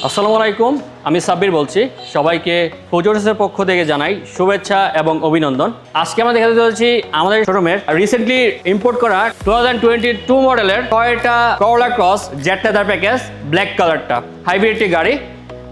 আসসালামু আলাইকুম, আমি সাব্বির বলছি। সবাইকে ফৌজোর্সের পক্ষ থেকে জানাই শুভেচ্ছা এবং অভিনন্দন। আজকে আমরা দেখাতে চলেছি আমাদের শোরুমের রিসেন্টলি ইম্পোর্ট করা 2022 মডেলের টয়োটা করোলা cross Z leather package black কালারটা হাইব্রিড একটি গাড়ি।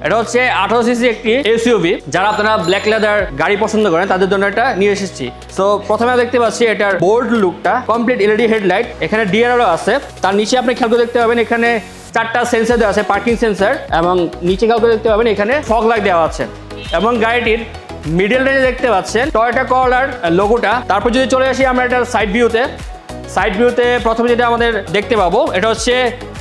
এটা হচ্ছে 18 সিসি একটি এসইউভি। যারা আপনারা ব্ল্যাক লেদার গাড়ি পছন্দ করেন তাদের জন্য এটা নিয়ে এসেছি। সো প্রথমে দেখতে পাচ্ছি এটার বোল্ড লুকটা, কমপ্লিট এলইডি হেডলাইট, এখানে ডিআরএলও আছে। তার নিচে আপনি খেয়াল করে দেখতে পাবেন এখানে 4টা সেন্সার দেওয়া আছে, পার্কিং সেন্সার, এবং নিচে খেয়াল করে দেখতে পাবেন এখানে ফগ লাইট দেওয়া আছে। এবং গাড়িটির মিডল রেঞ্জে দেখতে পাচ্ছেন টয়োটা করোলার লোগোটা। তারপর যদি চলে আসি আমরা এটার সাইড ভিউতে প্রথমে যেটা আমাদের দেখতে পাবো এটা হচ্ছে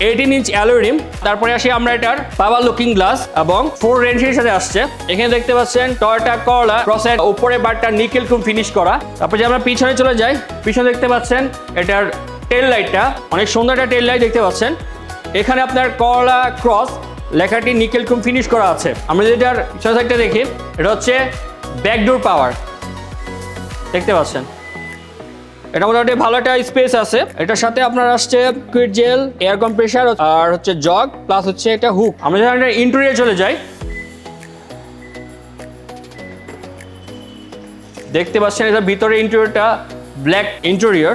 18 ইঞ্চ অ্যালয় রিম। তারপরে আসি আমরা এটার পাওয়ার লুকিং গ্লাস এবং 4 রেঞ্জের সাথে আসছে। এখানে দেখতে পাচ্ছেন টয়োটা করোলা ক্রসের উপরে বারটা নিকেল ক্রোম ফিনিশ করা। তারপর যে আমরা পিছনে চলে যাই, পিছনে দেখতে পাচ্ছেন এটার টেল লাইটটা, অনেক সুন্দর একটা টেল লাইট দেখতে পাচ্ছেন। এখানে আপনার করোলা ক্রস লেখাটি নিকেল ক্রোম ফিনিশ করা আছে। আমরা যদি এটার পিছনে সাইডটা দেখি, এটা হচ্ছে ব্যাকডোর পাওয়ার দেখতে পাচ্ছেন। এটা মোটামুটি ভালো একটা স্পেস আছে। এটার সাথে আপনার আসছে কুইট জেল, এয়ার কম্প্রেসার আর হচ্ছে জগ, প্লাস হচ্ছে একটা হুক। আমরা যখন ইন্টেরিয়র চলে যাই, দেখতে পাচ্ছেন এটার ভিতরে ইন্টেরিয়রটা ব্ল্যাক ইন্টেরিয়র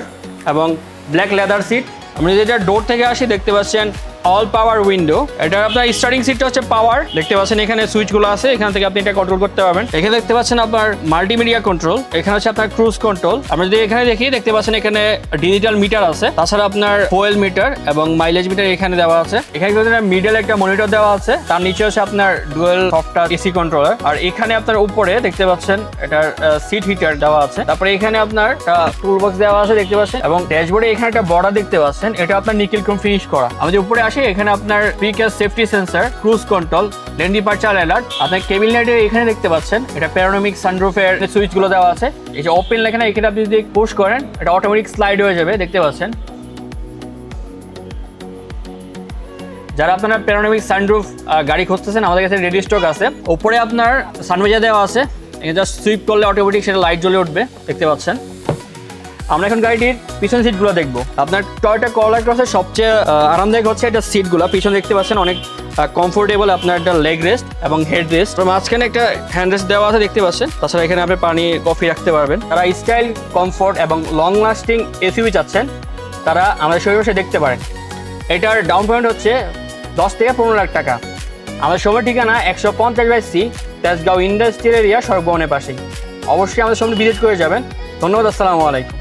এবং ব্ল্যাক লেদার সিট। আমরা যদি এটা ডোর থেকে আসি, দেখতে পাচ্ছেন অল পাওয়ার উইন্ডো। এটা আপনার স্টার্টিং সিটটা হচ্ছে পাওয়ার, দেখতে পাচ্ছেন এখানে সুইচগুলো আছে, এখান থেকে আপনি এটা কন্ট্রোল করতে পারবেন। এখানে দেখতে পাচ্ছেন আপনার মাল্টিমিডিয়া কন্ট্রোল, এখানে হচ্ছে আপনার ক্রুজ কন্ট্রোল। আমরা যদি এখানে দেখি, দেখতে পাচ্ছেন এখানে ডিজিটাল মিটার আছে, তাছাড়া আপনার ফুয়েল মিটার এবং মাইলেজ মিটার এখানে দেওয়া আছে। এখানে মিডল একটা মনিটর দেওয়া আছে, তার নিচে হচ্ছে আপনার ডুয়েল সফটওয়্যার এসি কন্ট্রোলার। আর এখানে আপনার উপরে দেখতে পাচ্ছেন এটার সিট হিটার দেওয়া আছে। তারপরে এখানে আপনার একটা টুল বক্স দেওয়া আছে দেখতে পাচ্ছেন, এবং ড্যাশবোর্ডে এখানে একটা বর্ডার দেখতে পাচ্ছেন, এটা আপনার নিকেল ক্রোম ফিনিশ করা। আমি যে উপরে আসি, এখানে আপনার precrash safety sensor, cruise control, lane departure alert. আপনার কেবিন লাইটে এখানে দেখতে পাচ্ছেন এটা প্যানোরামিক সানরুফের সুইচগুলো দেওয়া আছে। এই যে ওপেন লেখা, এখানে আপনি যদি পুশ করেন এটা অটোমেটিক স্লাইড হয়ে যাবে, দেখতে পাচ্ছেন। যারা আপনারা প্যানোরামিক সানরুফ গাড়ি খুঁজতেছেন, আমাদের কাছে রেডি স্টক আছে। উপরে আপনার সানভাইজার দেওয়া আছে, এটা জাস্ট সুইপ করলে অটোমেটিক সেটা লাইট জ্বলে উঠবে, দেখতে পাচ্ছেন। আমরা এখন গাড়িটির পিছন সিটগুলো দেখবো। আপনার টয়োটা করোলা ক্রসের সবচেয়ে আরামদায়ক হচ্ছে এটা সিটগুলো। পিছনে দেখতে পাচ্ছেন অনেক কমফোর্টেবল আপনার একটা লেগ রেস্ট এবং হেড রেস্ট। মাঝখানে একটা হ্যান্ড রেস্ট দেওয়া আছে, দেখতে পাচ্ছেন। তাছাড়া এখানে আপনি পানি, কফি রাখতে পারবেন। তারা স্টাইল, কমফোর্ট এবং লং লাস্টিং এসইউভি চাচ্ছেন, তারা আমাদের শোরুমে এসে দেখতে পারেন। এটার ডাউন পেমেন্ট হচ্ছে 10 থেকে 15 লাখ টাকা। আমাদের শোরুমের ঠিকানা 150/C, তেজগাঁও ইন্ডাস্ট্রিয়াল এরিয়া, সড়ক ভবনের পাশেই। অবশ্যই আমাদের শোরুমে ভিজিট করে যাবেন। ধন্যবাদ, আসসালামু আলাইকুম।